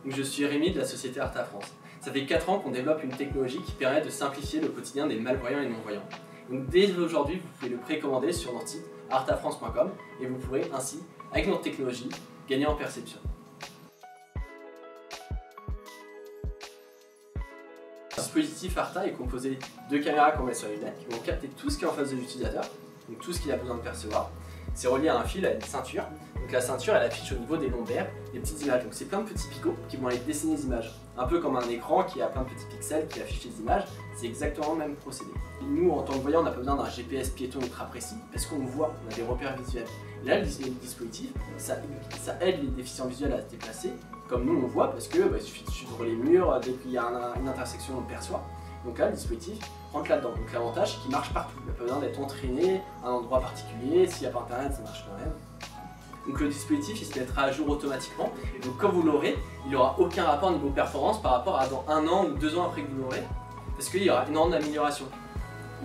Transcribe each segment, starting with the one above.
Donc, je suis Rémi de la société Arta France. Ça fait 4 ans qu'on développe une technologie qui permet de simplifier le quotidien des malvoyants et non-voyants. Donc dès aujourd'hui, vous pouvez le précommander sur notre site artafrance.com et vous pourrez ainsi, avec notre technologie, gagner en perception. Le dispositif Arta est composé de caméras qu'on met sur les lunettes qui vont capter tout ce qui est en face de l'utilisateur, donc tout ce qu'il a besoin de percevoir. C'est relié à un fil, à une ceinture. Donc la ceinture, elle affiche au niveau des lombaires des petites images. Donc c'est plein de petits picots qui vont aller dessiner les images. Un peu comme un écran qui a plein de petits pixels qui affiche les images. C'est exactement le même procédé. Et nous, en tant que voyants, on n'a pas besoin d'un GPS piéton ultra précis parce qu'on voit, on a des repères visuels. Et là, le dispositif, ça aide les déficients visuels à se déplacer. Comme nous, on voit parce que il suffit de suivre les murs, dès qu'il y a une intersection, on le perçoit. Donc là, le dispositif rentre là-dedans. Donc l'avantage, c'est qu'il marche partout. Il n'y a pas besoin d'être entraîné à un endroit particulier. S'il n'y a pas internet, ça marche quand même. Donc le dispositif, il se mettra à jour automatiquement. Donc quand vous l'aurez, il n'aura aucun rapport niveau performance par rapport à dans 1 an ou 2 ans après que vous l'aurez. Parce qu'il y aura énormément d'amélioration.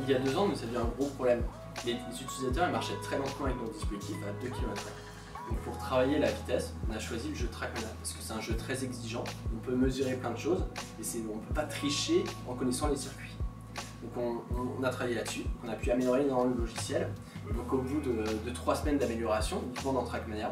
Il y a 2 ans, ça devient un gros problème. Les utilisateurs ils marchaient très lentement avec notre dispositif à 2 km/h. Donc pour travailler la vitesse, on a choisi le jeu Trackmania parce que c'est un jeu très exigeant, on peut mesurer plein de choses et on ne peut pas tricher en connaissant les circuits. Donc on a travaillé là-dessus, on a pu améliorer dans le logiciel. Donc au bout de 3 semaines d'amélioration, uniquement dans Trackmania,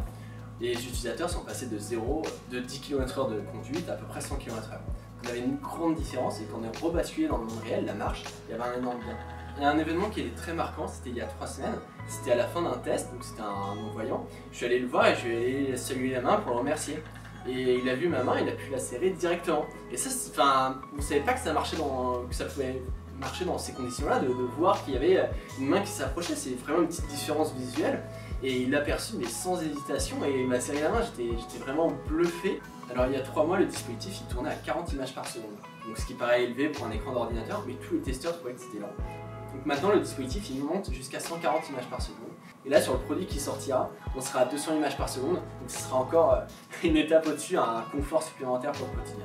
les utilisateurs sont passés de 10 km/h de conduite à peu près 100 km/h. On avait une grande différence et quand on est rebasculé dans le monde réel, la marche, il y avait un énorme gain. Il y a un événement qui était très marquant, c'était il y a 3 semaines, c'était à la fin d'un test, donc c'était un non-voyant. Je suis allé le voir et je lui ai allé saluer la main pour le remercier. Et il a vu ma main, il a pu la serrer directement. Et ça, vous ne savez pas que ça marchait que ça pouvait marcher dans ces conditions-là, de voir qu'il y avait une main qui s'approchait, c'est vraiment une petite différence visuelle. Et il l'a perçu, mais sans hésitation, et il m'a serré la main, j'étais vraiment bluffé. Alors il y a 3 mois, le dispositif il tournait à 40 images par seconde. Donc ce qui paraît élevé pour un écran d'ordinateur, mais tous les testeurs trouvaient que c'était lent. Donc maintenant le dispositif il monte jusqu'à 140 images par seconde. Et là sur le produit qui sortira, on sera à 200 images par seconde. Donc ce sera encore une étape au-dessus, un confort supplémentaire pour le quotidien.